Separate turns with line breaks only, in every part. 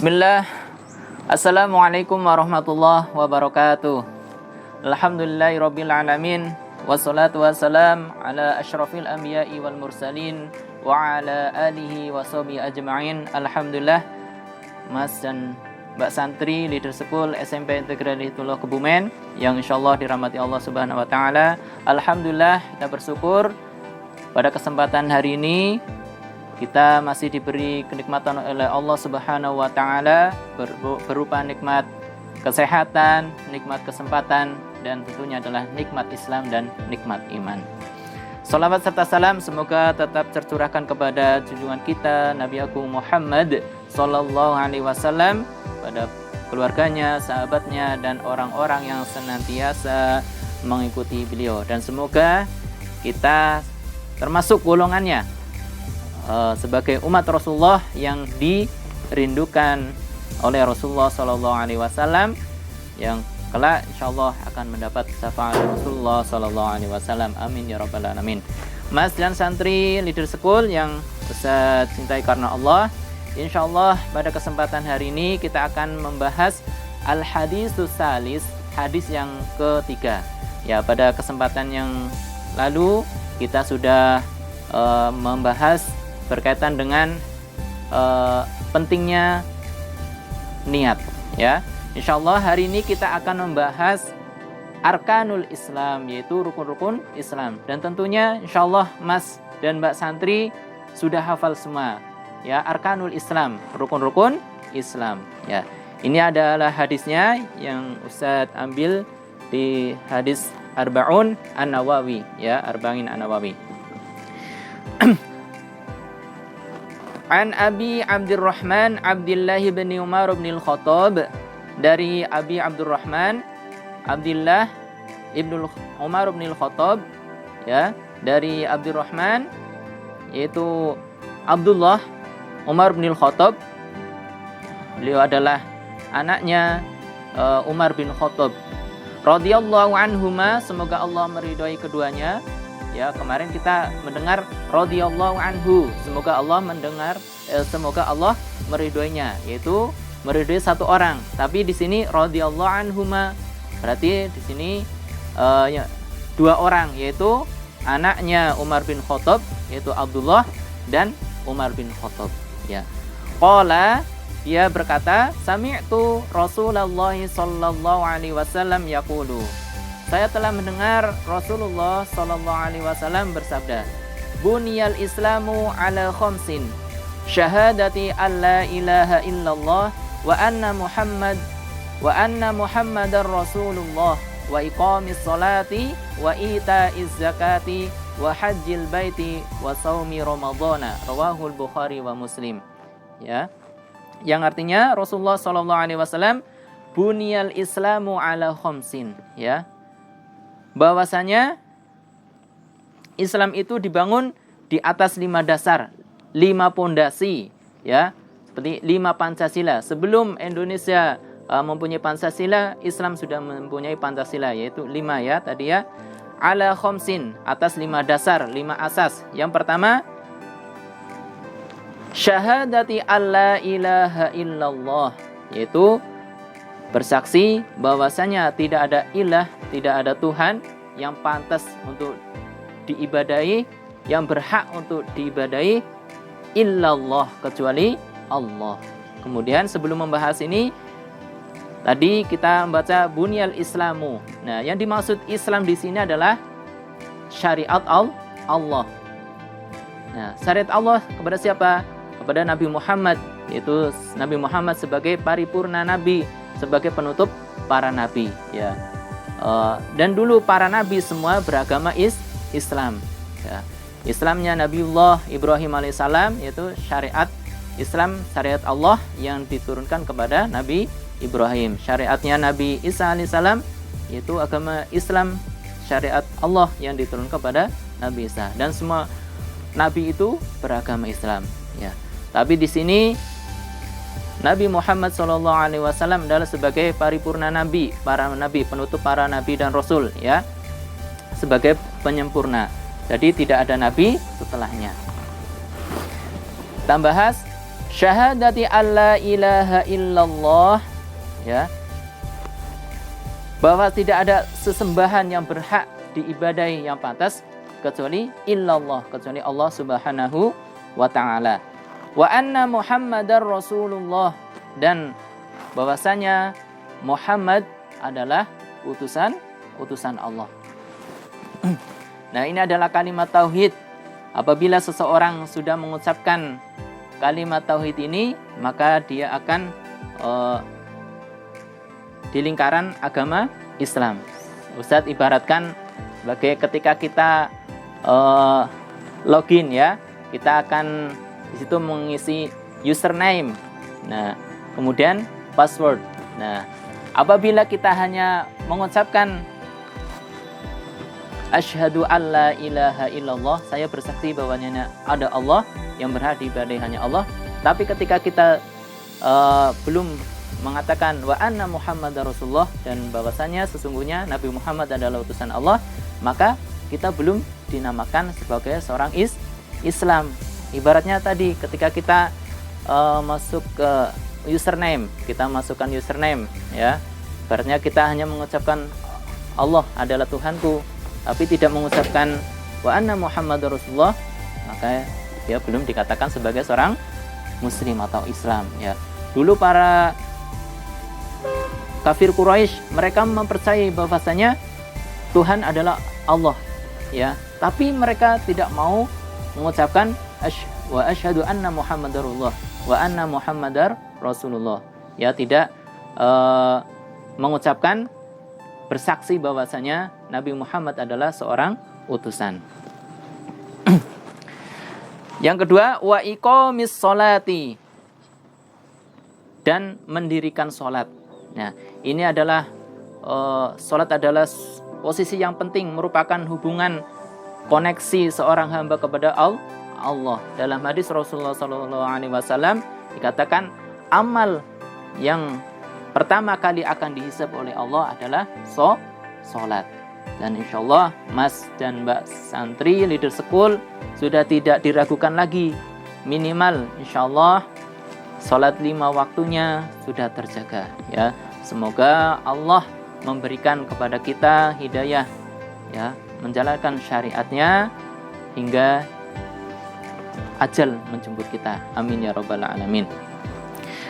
Bismillah. Assalamualaikum warahmatullahi wabarakatuh. Alhamdulillahirabbil alamin. Wassalatu wassalam ala asyrafil anbiya'i wal mursalin wa ala alihi wa sahbihi ajma'in. Alhamdulillah, Mas dan Mbak Santri Leader School SMP Integral Hidayatullah Kebumen yang insyaallah dirahmati Allah Subhanahu wa taala. Alhamdulillah, kita bersyukur pada kesempatan hari ini kita masih diberi kenikmatan oleh Allah Subhanahu wa taala berupa nikmat kesehatan, nikmat kesempatan, dan tentunya adalah nikmat Islam dan nikmat iman. Salawat serta salam semoga tetap tercurahkan kepada junjungan kita Nabi Agung Muhammad sallallahu alaihi wasallam, pada keluarganya, sahabatnya, dan orang-orang yang senantiasa mengikuti beliau, dan semoga kita termasuk golongannya sebagai umat Rasulullah yang dirindukan oleh Rasulullah Sallallahu Alaihi Wasallam, yang kelak insyaallah akan mendapat syafaat Rasulullah Sallallahu Alaihi Wasallam. Amin ya rabbal alamin. Mas dan santri Leader School yang saya cintai karena Allah, insyaallah pada kesempatan hari ini kita akan membahas al-haditsus salis, hadis yang ketiga. Ya, pada kesempatan yang lalu kita sudah membahas berkaitan dengan pentingnya niat, ya. Insyaallah hari ini kita akan membahas arkanul Islam, yaitu rukun-rukun Islam, dan tentunya insyaallah Mas dan Mbak Santri sudah hafal semua, ya, arkanul Islam, rukun-rukun Islam, ya. Ini adalah hadisnya yang Ustadz ambil di hadis Arba'un An-Nawawi, ya, Arba'in An-Nawawi. An Abi Abdurrahman Abdullah bin Umar bin Al-Khattab, dari Abi Abdurrahman Abdullah ibnu Umar bin Al-Khattab, ya, dari Abdurrahman yaitu Abdullah Umar bin Al-Khattab. Beliau adalah anaknya Umar bin Khattab radhiyallahu anhuma, semoga Allah meridhai keduanya. Ya, kemarin kita mendengar radhiyallahu anhu, semoga Allah semoga Allah meridhoinya, yaitu meridhoi satu orang. Tapi di sini radhiyallahu anhuma, berarti di sini dua orang, yaitu anaknya Umar bin Khattab, yaitu Abdullah dan Umar bin Khattab, ya. Qala, dia berkata, sami'tu Rasulullah sallallahu alaihi wasallam yaqulu, saya telah mendengar Rasulullah sallallahu alaihi wasallam bersabda, buniyal islamu ala khamsin, syahadati alla ilaha illallah wa anna muhammadar rasulullah wa iqamis salati wa itaiz zakati wa hajjil baiti wa saumi ramadhana, rawahul Bukhari wa Muslim, ya. Yang artinya Rasulullah sallallahu alaihi wasallam, buniyal islamu ala khamsin, ya, bahwasanya Islam itu dibangun di atas 5 dasar, 5 pondasi, ya, seperti 5 Pancasila. Sebelum Indonesia mempunyai Pancasila, Islam sudah mempunyai Pancasila, yaitu 5, ya, tadi, ya. Ala khamsin, atas 5 dasar, 5 asas. Yang pertama, syahadati alla ilaha illallah, yaitu bersaksi bahwasanya tidak ada ilah, tidak ada Tuhan yang pantas untuk diibadahi, yang berhak untuk diibadahi, illallah, kecuali Allah. Kemudian sebelum membahas ini, tadi kita membaca bunyal islamu. Nah, yang dimaksud Islam di sini adalah syariat Allah. Nah, syariat Allah kepada siapa? Kepada Nabi Muhammad, yaitu Nabi Muhammad sebagai paripurna nabi, sebagai penutup para nabi, ya. Dan dulu para nabi semua beragama Islam, ya. Islamnya Nabiullah Ibrahim alaihissalam, yaitu syariat Islam, syariat Allah yang diturunkan kepada Nabi Ibrahim. Syariatnya Nabi Isa alaihissalam, yaitu agama Islam, syariat Allah yang diturunkan kepada Nabi Isa. Dan semua nabi itu beragama Islam, ya. Tapi di sini Nabi Muhammad SAW adalah sebagai paripurna nabi, para nabi, penutup para nabi dan rasul, ya, sebagai penyempurna. Jadi tidak ada nabi setelahnya. Kita bahas syahadati alla ilaha illallah, ya, bahwa tidak ada sesembahan yang berhak diibadahi yang pantas kecuali illallah, kecuali Allah Subhanahu wa taala. Wa anna Muhammadar Rasulullah, dan bahwasanya Muhammad adalah utusan Allah. Nah, ini adalah kalimat tauhid. Apabila seseorang sudah mengucapkan kalimat tauhid ini, maka dia akan di lingkaran agama Islam. Ustadz ibaratkan sebagai ketika kita login, ya, kita akan di situ mengisi username, nah kemudian password. Nah, apabila kita hanya mengucapkan asyhadu alla ilaha illallah, saya bersaksi bahwanya ada Allah yang berhak diibadahi hanya Allah, tapi ketika kita belum mengatakan wa anna Muhammadar Rasulullah, dan bahwasanya sesungguhnya Nabi Muhammad adalah utusan Allah, maka kita belum dinamakan sebagai seorang Islam. Ibaratnya tadi ketika kita masuk ke username, kita masukkan username, ya, ibaratnya kita hanya mengucapkan Allah adalah Tuhanku, tapi tidak mengucapkan wa anna Muhammadar Rasulullah, maka dia belum dikatakan sebagai seorang Muslim atau Islam, ya. Dulu para kafir Quraisy, mereka mempercayai bahwasanya Tuhan adalah Allah, ya, tapi mereka tidak mau mengucapkan wa asyhadu anna Muhammadar Rasulullah, wa anna Muhammadar Rasulullah, ya, tidak mengucapkan bersaksi bahwasanya Nabi Muhammad adalah seorang utusan. Yang kedua, wa iqamis sholati, dan mendirikan sholat. Nah, ini adalah sholat adalah posisi yang penting, merupakan hubungan koneksi seorang hamba kepada Allah. Dalam hadis Rasulullah SAW dikatakan amal yang pertama kali akan dihisab oleh Allah adalah sholat. Dan insya Allah Mas dan Mbak santri leader school sudah tidak diragukan lagi, minimal insya Allah sholat 5 waktunya sudah terjaga, ya. Semoga Allah memberikan kepada kita hidayah, ya, menjalankan syariatnya hingga ajal menjemput kita. Amin ya rabbal alamin.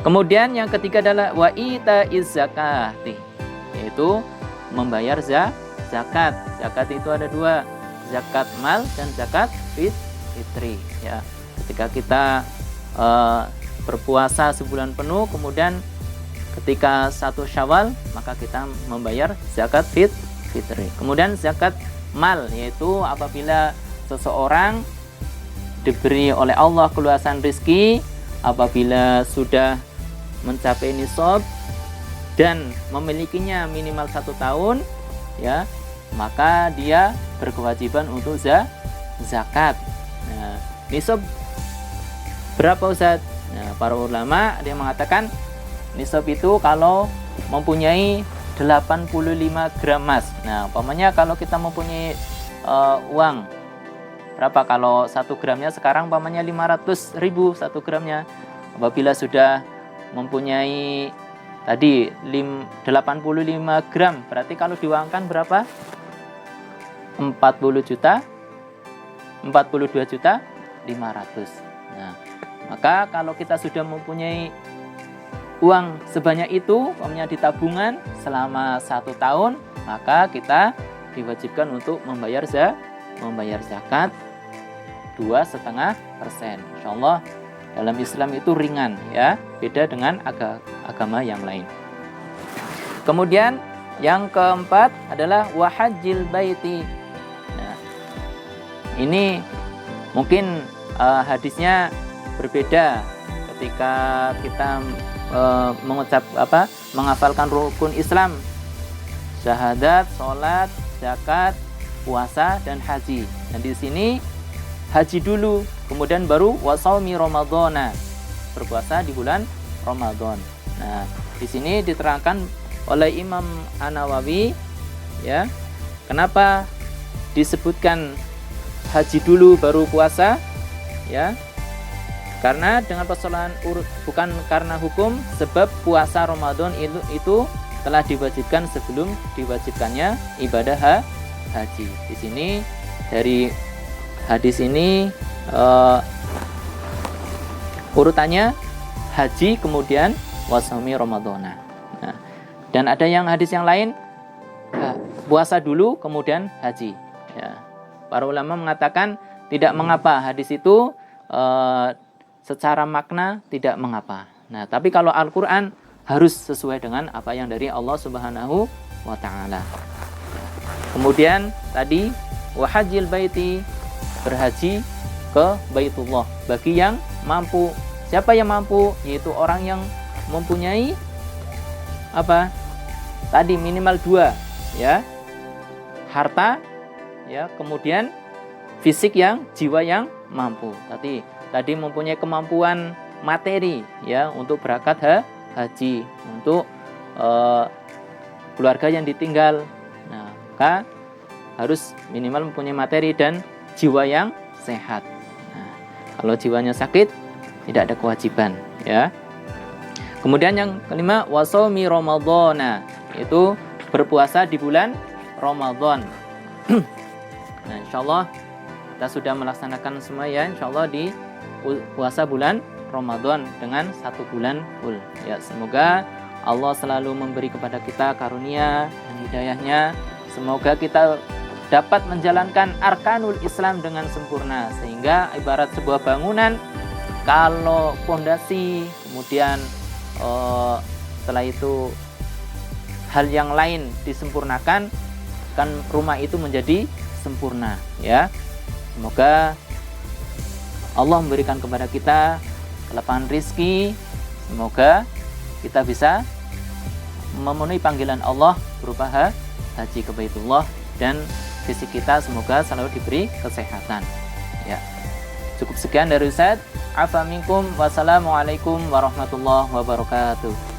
Kemudian yang ketiga adalah wa itaiz zakati, yaitu membayar zakat. Zakat itu ada 2, zakat mal dan zakat fitri, ya. Ketika kita berpuasa sebulan penuh, kemudian ketika 1 Syawal, maka kita membayar zakat fitri. Kemudian zakat mal, yaitu apabila seseorang diberi oleh Allah keluasan rezeki, apabila sudah mencapai nisab dan memilikinya minimal 1 tahun, ya, maka dia berkewajiban untuk zakat. Nah, nisab berapa, Ustaz? Nah, para ulama ada yang mengatakan nisab itu kalau mempunyai 85 gram emas. Nah, umpamanya kalau kita mempunyai uang berapa, kalau 1 gramnya sekarang umpamanya 500.000 1 gramnya, apabila sudah mempunyai tadi 85 gram, berarti kalau diuangkan berapa? 42 juta 500. Nah, maka kalau kita sudah mempunyai uang sebanyak itu, uangnya di tabungan selama 1 tahun, maka kita diwajibkan untuk membayar zakat 2,5%. Insyaallah dalam Islam itu ringan, ya, beda dengan agama yang lain. Kemudian yang keempat adalah wahajjil baiti. Nah, ini mungkin hadisnya berbeda ketika kita menghafalkan rukun Islam, syahadat, sholat, zakat, puasa, dan haji. Dan di sini haji dulu, kemudian baru wasaumi Ramadhana, berpuasa di bulan Ramadan. Nah, di sini diterangkan oleh Imam An-Nawawi, ya, kenapa disebutkan haji dulu baru puasa, ya. Karena dengan persoalan urut, bukan karena hukum, sebab puasa Ramadan itu telah diwajibkan sebelum diwajibkannya ibadah haji. Di sini dari hadis ini urutannya haji kemudian wasaumi Ramadhana. Nah, dan ada yang hadis yang lain puasa dulu kemudian haji. Ya. Para ulama mengatakan tidak mengapa, hadis itu secara makna tidak mengapa. Nah, tapi kalau Al-Quran harus sesuai dengan apa yang dari Allah Subhanahu wa Ta'ala. Kemudian tadi wahajil baiti, berhaji ke Baitullah bagi yang mampu. Siapa yang mampu? Yaitu orang yang mempunyai apa? Tadi minimal 2, ya. Harta, ya, kemudian fisik yang, jiwa yang mampu. Tadi mempunyai kemampuan materi, ya, untuk berangkat haji, untuk keluarga yang ditinggal. Nah, maka harus minimal mempunyai materi dan jiwa yang sehat. Nah, kalau jiwanya sakit, tidak ada kewajiban, ya. Kemudian yang kelima, wasomi Ramadhana, yaitu berpuasa di bulan Ramadan. Nah, insyaallah kita sudah melaksanakan semua, ya, insyaallah di puasa bulan Ramadan dengan 1 bulan full. Ya, semoga Allah selalu memberi kepada kita karunia dan hidayahnya. Semoga kita dapat menjalankan arkanul Islam dengan sempurna, sehingga ibarat sebuah bangunan, kalau fondasi kemudian setelah itu hal yang lain disempurnakan, kan rumah itu menjadi sempurna, ya. Semoga Allah memberikan kepada kita kelapangan rizki. Semoga kita bisa memenuhi panggilan Allah berupa haji ke Baitullah, dan fisik kita semoga selalu diberi kesehatan, ya. Cukup sekian dari Ustaz. Afa minkum. Wassalamualaikum warahmatullahi wabarakatuh.